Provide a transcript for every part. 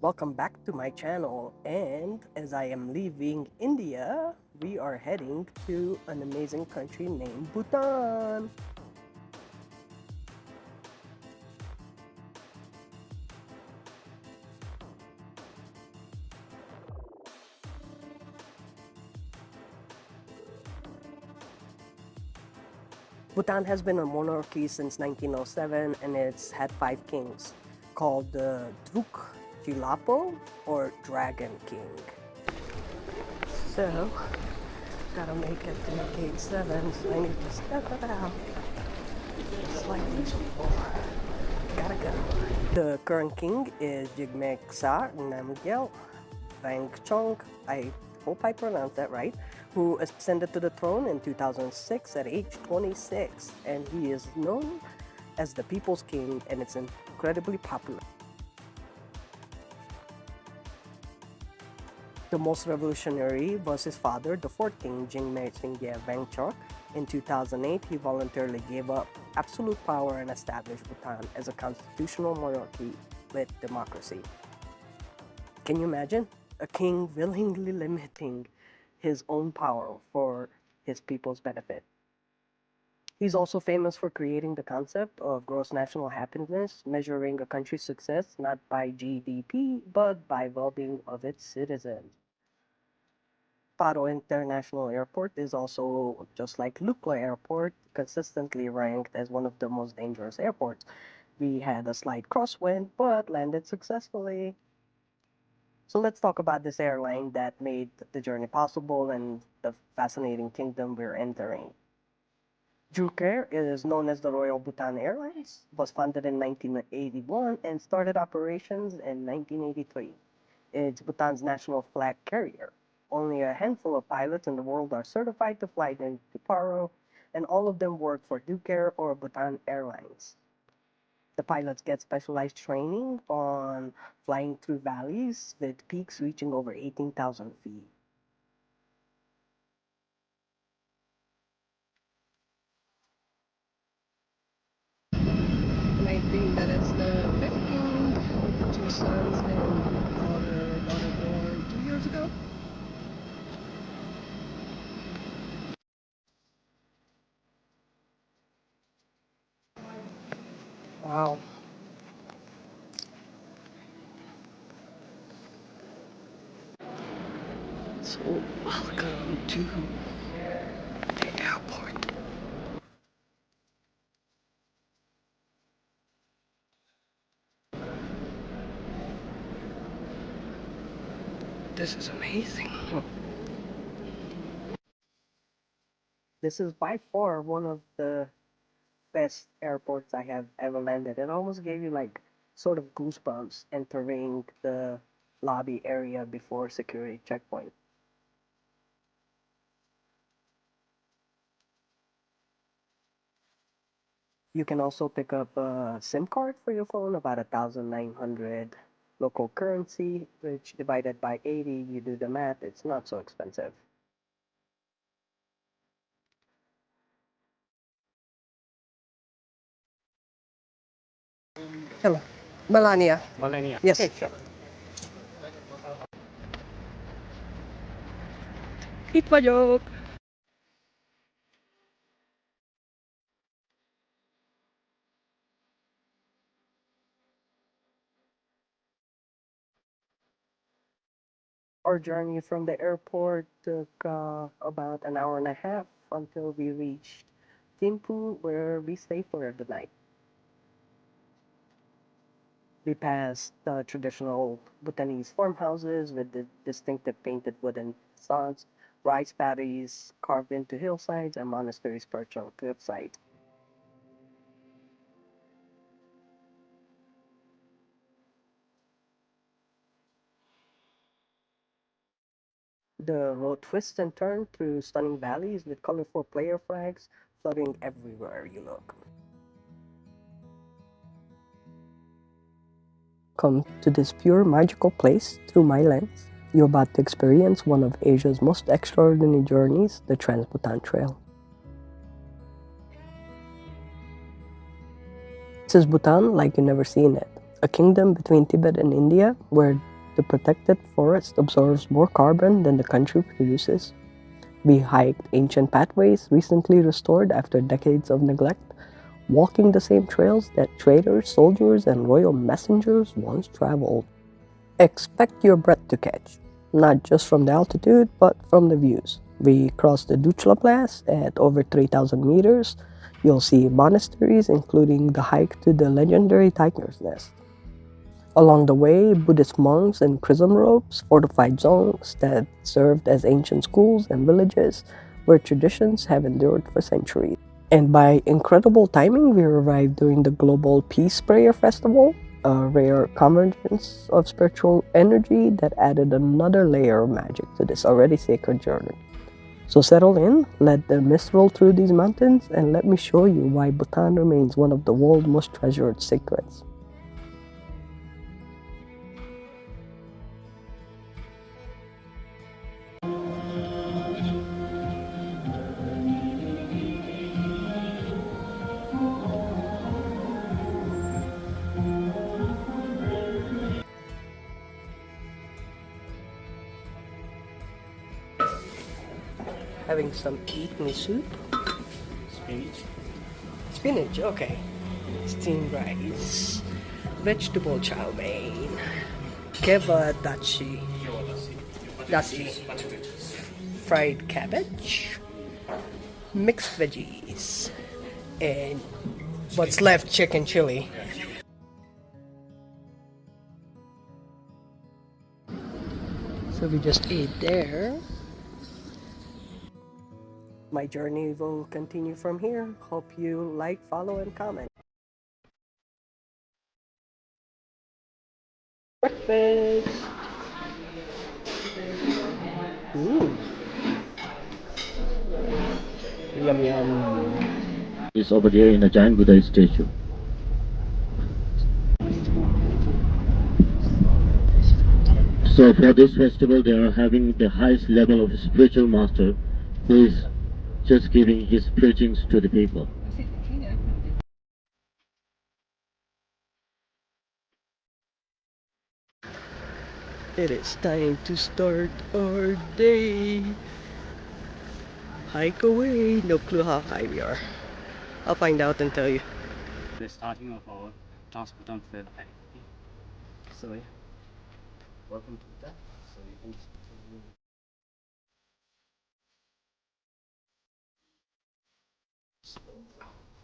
Welcome back to my channel, and as I am leaving India, we are heading to an amazing country named Bhutan. Bhutan has been a monarchy since 1907, and it's had 5 kings called the Drukair or Dragon King. So, gotta make it to gate 7, so I need to step it out. Just like these people. Gotta go. The current king is Jigme Ksa Namgyel Thangtong, I hope I pronounced that right, who ascended to the throne in 2006 at age 26, and he is known as the People's King, and it's incredibly popular. The most revolutionary was his father, the 4th king, Jigme Singye Wangchuck. In 2008, he voluntarily gave up absolute power and established Bhutan as a constitutional monarchy with democracy. Can you imagine? A king willingly limiting his own power for his people's benefit. He's also famous for creating the concept of gross national happiness, measuring a country's success not by GDP, but by well-being of its citizens. Paro International Airport is also, just like Lukla Airport, consistently ranked as one of the most dangerous airports. We had a slight crosswind, but landed successfully. So let's talk about this airline that made the journey possible and the fascinating kingdom we're entering. Drukair is known as the Royal Bhutan Airlines, was founded in 1981 and started operations in 1983. It's Bhutan's national flag carrier. Only a handful of pilots in the world are certified to fly into Paro, and all of them work for Drukair or Bhutan Airlines. The pilots get specialized training on flying through valleys with peaks reaching over 18,000 feet. Might think that it's the 15th with the 2 sons and daughter born 2 years ago. Wow. So, welcome to the airport. This is amazing. This is by far one of the best airports I have ever landed. It almost gave you like sort of goosebumps entering the lobby area before security checkpoint. You can also pick up a SIM card for your phone, about 1,900 local currency, which divided by 80, you do the math, it's not so expensive. Hello. Melania. Melania. Yes. Okay, sure. Itbayok. Our journey from the airport took about an hour and a half until we reached Thimphu, where we stayed for the night. We passed the traditional Bhutanese farmhouses with the distinctive painted wooden facades, rice paddies carved into hillsides, and monasteries perched on cliffsides. The road twists and turns through stunning valleys with colorful player flags floating everywhere you look. Come to this pure magical place through my lens. You're about to experience one of Asia's most extraordinary journeys, the Trans Bhutan Trail. This is Bhutan like you've never seen it, a kingdom between Tibet and India where the protected forest absorbs more carbon than the country produces. We hiked ancient pathways recently restored after decades of neglect, walking the same trails that traders, soldiers, and royal messengers once traveled. Expect your breath to catch, not just from the altitude, but from the views. We crossed the Duchla Pass at over 3,000 meters. You'll see monasteries, including the hike to the legendary Tiger's Nest. Along the way, Buddhist monks in chrism robes fortified Dzongs that served as ancient schools and villages where traditions have endured for centuries. And by incredible timing, we arrived during the Global Peace Prayer Festival, a rare convergence of spiritual energy that added another layer of magic to this already sacred journey. So settle in, let the mist roll through these mountains, and let me show you why Bhutan remains one of the world's most treasured secrets. Having some eat-me soup. Spinach, okay. Steamed rice. Vegetable chow mein. Keva dashi. Fried cabbage. Mixed veggies. And what's left, chicken chili. So we just ate there. My journey will continue from here. Hope you like, follow, and comment. Breakfast! Yum yum. Is over there in a giant Buddha statue. So for this festival they are having the highest level of spiritual master who is just giving his preachings to the people. It is time to start our day. Hike away. No clue how high we are. I'll find out and tell you. The starting of our Trans Bhutan Trail. So yeah, welcome to that. So you can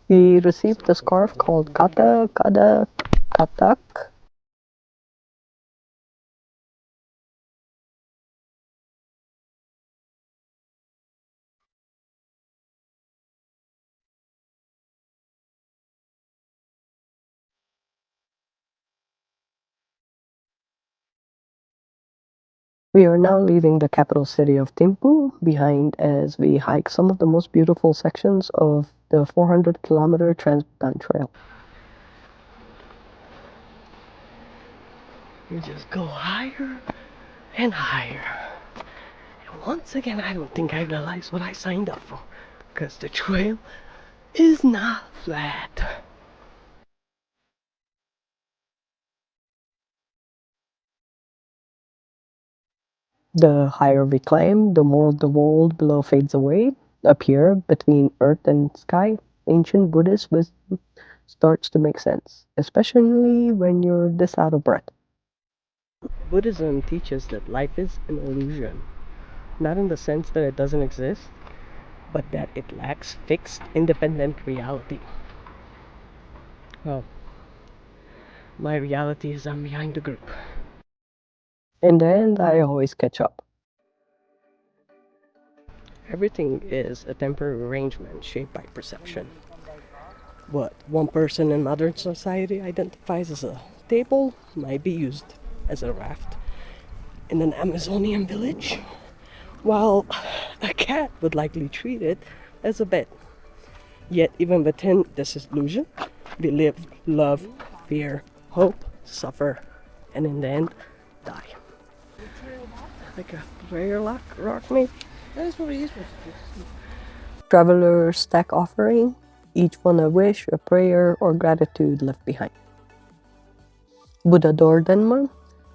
we received a scarf called Katak. We are now leaving the capital city of Thimphu behind as we hike some of the most beautiful sections of the 400-kilometer Trans Bhutan Trail. We just go higher and higher. And once again, I don't think I realized what I signed up for, because the trail is not flat. The higher we climb, the more the world below fades away. Up here, between earth and sky, ancient Buddhist wisdom starts to make sense, especially when you're this out of breath. Buddhism teaches that life is an illusion, not in the sense that it doesn't exist, but that it lacks fixed, independent reality. Well, my reality is I'm behind the group. In the end, I always catch up. Everything is a temporary arrangement shaped by perception. What one person in modern society identifies as a table might be used as a raft in an Amazonian village, while a cat would likely treat it as a bed. Yet even within this illusion, we live, love, fear, hope, suffer, and in the end, die. Like a prayer rock maybe? That is probably useful. Traveler stack offering, each one a wish, a prayer, or gratitude left behind. Buddha Dordenma,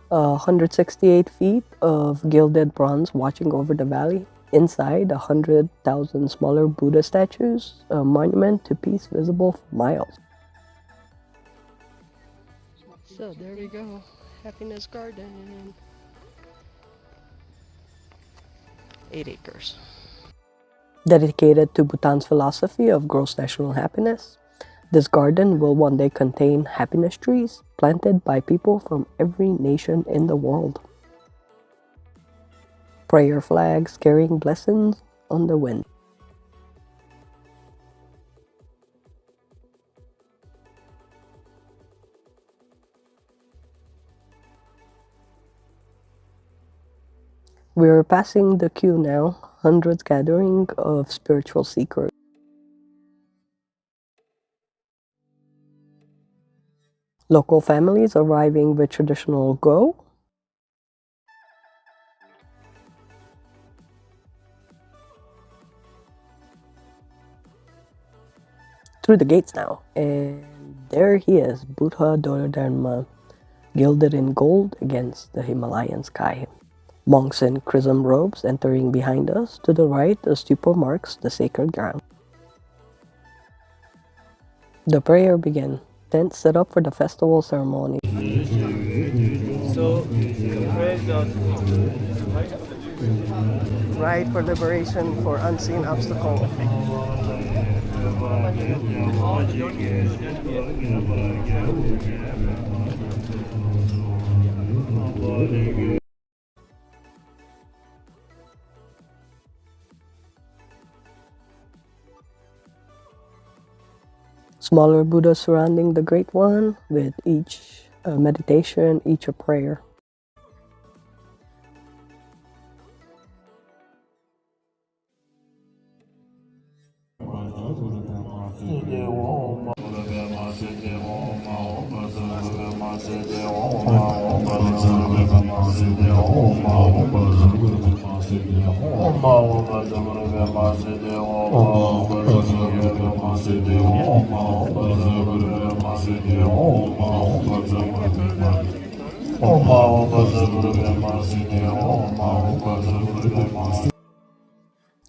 168 feet of gilded bronze watching over the valley. Inside, 100,000 smaller Buddha statues, a monument to peace visible for miles. So there we go, Happiness Garden. 8 acres. Dedicated to Bhutan's philosophy of gross national happiness, this garden will one day contain happiness trees planted by people from every nation in the world. Prayer flags carrying blessings on the wind. We're passing the queue now, hundreds gathering of spiritual seekers. Local families arriving with traditional go. Through the gates now, and there he is, Buddha Dordenma, gilded in gold against the Himalayan sky. Monks in chrism robes entering behind us. To the right, a stupa marks the sacred ground. The prayer began. Tents set up for the festival ceremony. So, Ride for liberation for unseen obstacle. Smaller Buddhas surrounding the Great One, with each a meditation, each a prayer.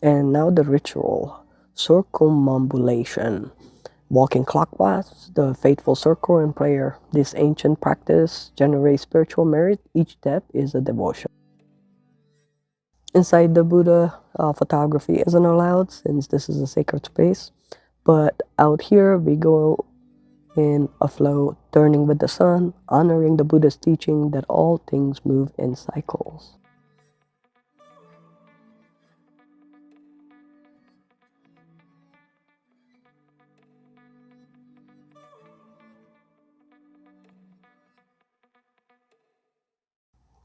And now the ritual, Circumambulation. Walking clockwise, the faithful circle in prayer. This ancient practice generates spiritual merit. Each step is a devotion. Inside the Buddha, photography isn't allowed since this is a sacred space. But out here, we go in a flow, turning with the sun, honoring the Buddha's teaching that all things move in cycles.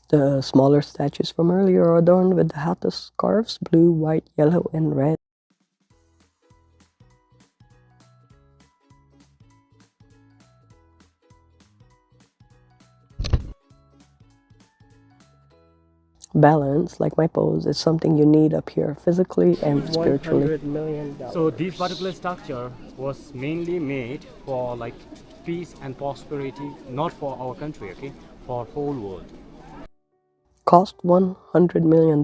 The smaller statues from earlier are adorned with the hatha scarves, blue, white, yellow, and red. Balance, like my pose, is something you need up here, physically and spiritually. $100 million. So this particular structure was mainly made for like peace and prosperity, not for our country, okay, for whole world. Cost $100 million,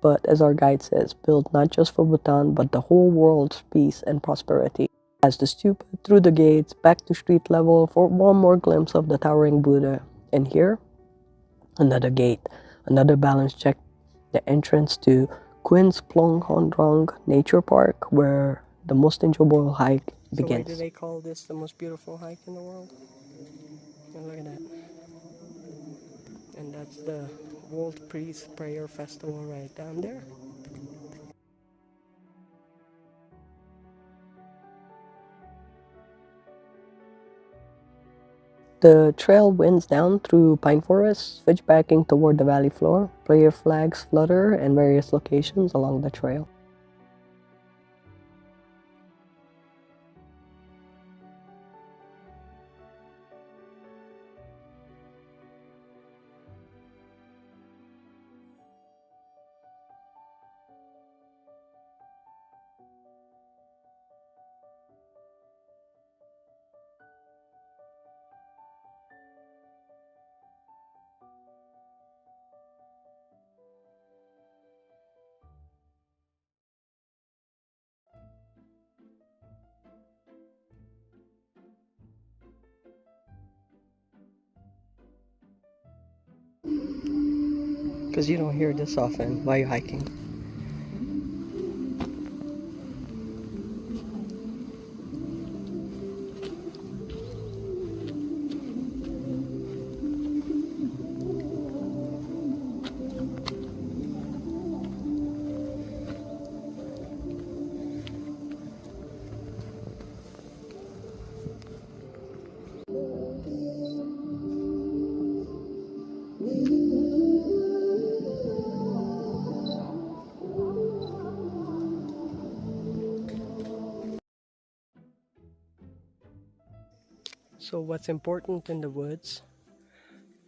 but as our guide says, built not just for Bhutan, but the whole world's peace and prosperity. As the stupa, through the gates, back to street level for one more glimpse of the towering Buddha. And here, another gate, another balance check, the entrance to Quin's Plonghondrong Nature Park, where the most enjoyable hike begins. So why do they call this the most beautiful hike in the world? And look at that. And that's the World Peace Prayer Festival right down there. The trail winds down through pine forests, switchbacking toward the valley floor. Prayer flags flutter in various locations along the trail. Because you don't hear this often while you're hiking. So what's important in the woods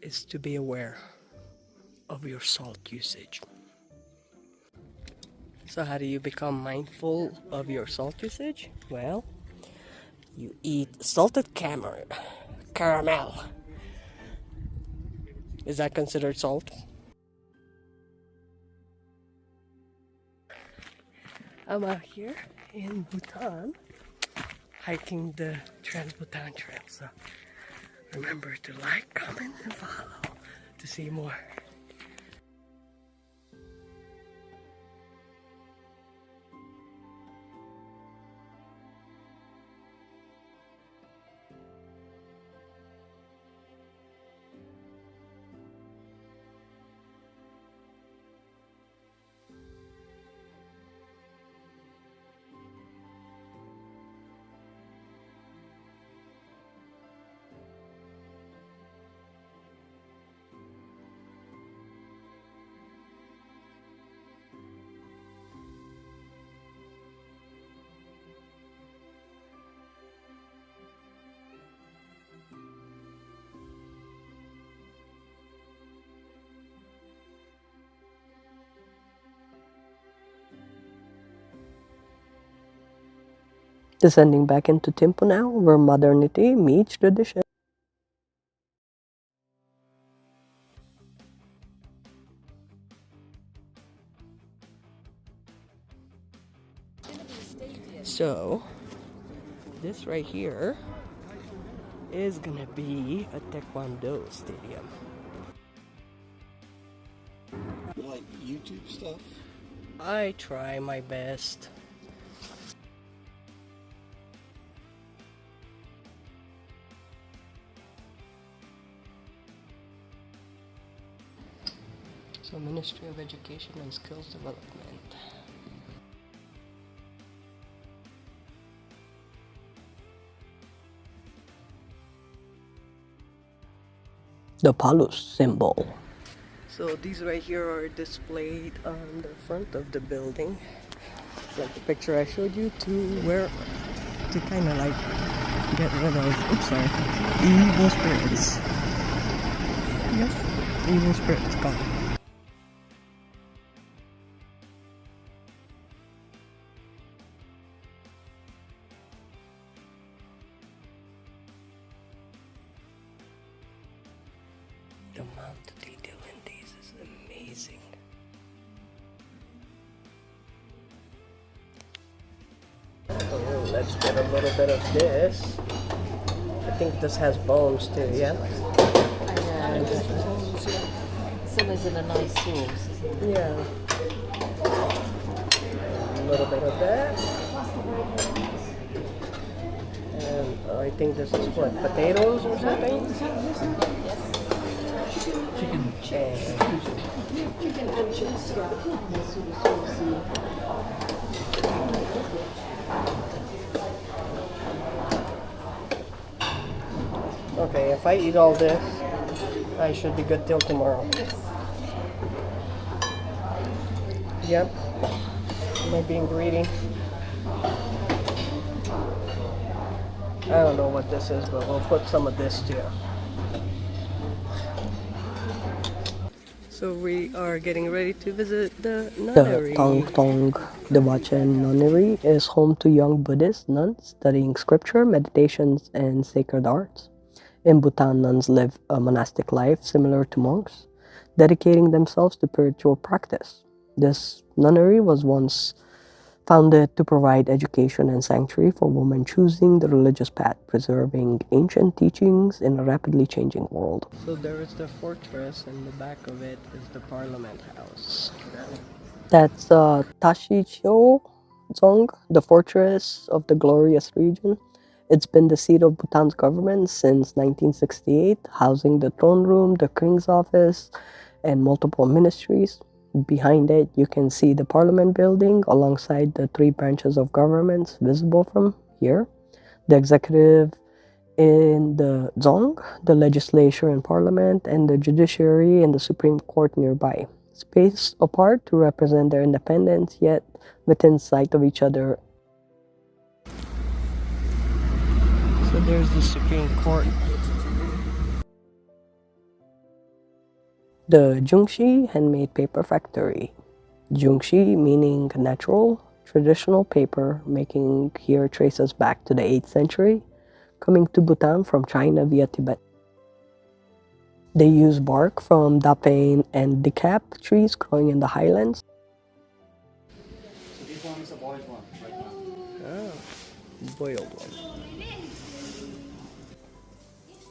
is to be aware of your salt usage. So how do you become mindful of your salt usage? Well, you eat salted caramel. Is that considered salt? I'm out here in Bhutan hiking the Trans Bhutan Trail. So remember to like, comment, and follow to see more. Descending back into Thimphu now, where modernity meets tradition. So, this right here is gonna be a Tech Wando Stadium. You like YouTube stuff? I try my best. So, Ministry of Education and Skills Development. The Phallus Symbol. So these right here are displayed on the front of the building. Like the picture I showed you to kind of like get rid of, evil spirits. Yep, evil spirits gone. The amount of detail in these is amazing. Oh, let's get a little bit of this. I think this has bones too, yeah? I know. Some is in a nice sauce, isn't it? Yeah. A little bit of that. And I think this is what, potatoes or something? Yes. Chicken. Chicken and chips. Okay, if I eat all this, I should be good till tomorrow. Yep. Am I being greedy? I don't know what this is, but we'll put some of this too. So we are getting ready to visit the Nunnery. The Thangtong Dewachen Nunnery is home to young Buddhist nuns studying scripture, meditations, and sacred arts. In Bhutan, nuns live a monastic life similar to monks, dedicating themselves to spiritual practice. This nunnery was once founded to provide education and sanctuary for women choosing the religious path, preserving ancient teachings in a rapidly changing world. So there is the fortress, and the back of it is the Parliament House. That's Tashichho, Dzong, the fortress of the glorious region. It's been the seat of Bhutan's government since 1968, housing the throne room, the king's office, and multiple ministries. Behind it, you can see the parliament building alongside the three branches of governments visible from here. The executive in the Dzong, the legislature and parliament, and the judiciary and the Supreme Court nearby. Spaced apart to represent their independence, yet within sight of each other. So there's the Supreme Court. The Jungshi handmade paper factory. Jungshi meaning natural, traditional paper making here traces back to the 8th century, coming to Bhutan from China via Tibet. They use bark from Dewachen and decap trees growing in the highlands. So this one is a boiled one right now. Oh, boiled one.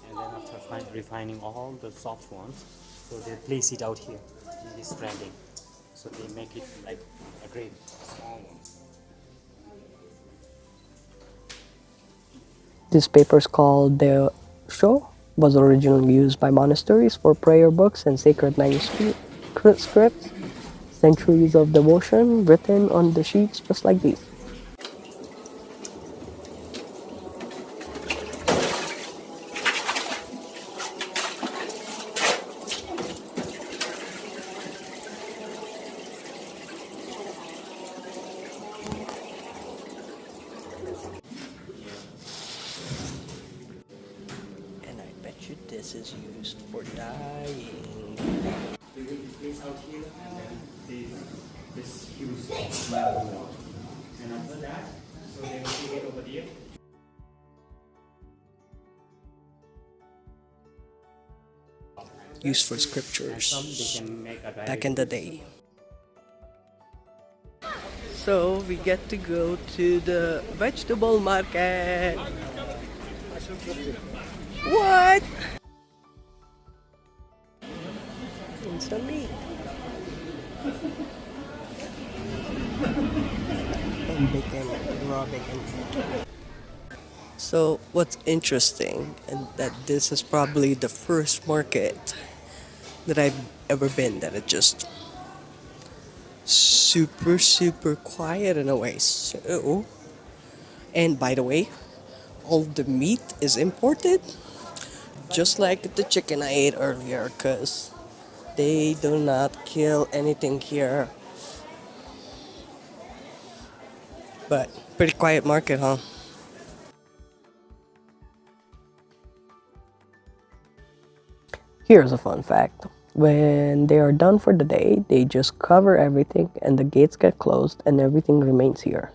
And then after refining all the soft ones, so they place it out here in this grinding. So they make it like a grape, small ones. This paper is called the Sho, was originally used by monasteries for prayer books and sacred manuscripts, centuries of devotion written on the sheets just like these. This is used for dyeing. They will place out here and then this huge wall. And after that, so they will take it over there. Used for scriptures back in the day. So we get to go to the vegetable market. What? And some meat. And bacon, raw bacon. So what's interesting and that this is probably the first market that I've ever been that it just super quiet in a way. So, and by the way, all the meat is imported, just like the chicken I ate earlier, because they do not kill anything here. But pretty quiet market, huh? Here's a fun fact. When they are done for the day, they just cover everything and the gates get closed and everything remains here.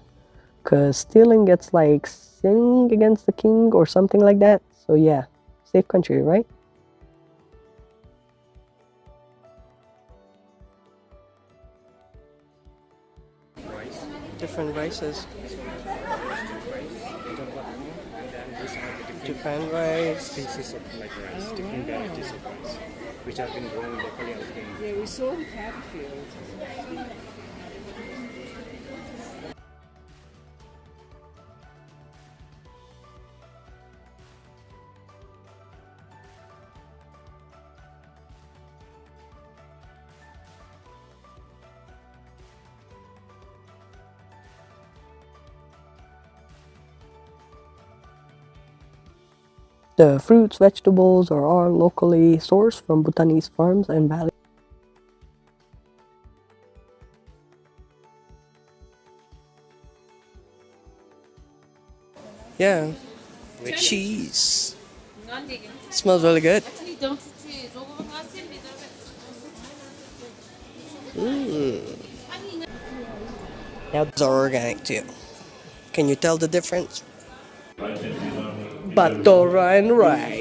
Because stealing gets like sinning against the king or something like that. So yeah, safe country, right? Different rices. Japan rice. Species of like rice, different varieties of rice, which have been grown locally out here. Yeah, we saw the paddy field. The fruits, vegetables are all locally sourced from Bhutanese farms and valleys. Yeah, with cheese. Smells really good. Now these are organic too. Can you tell the difference? Butter and rice.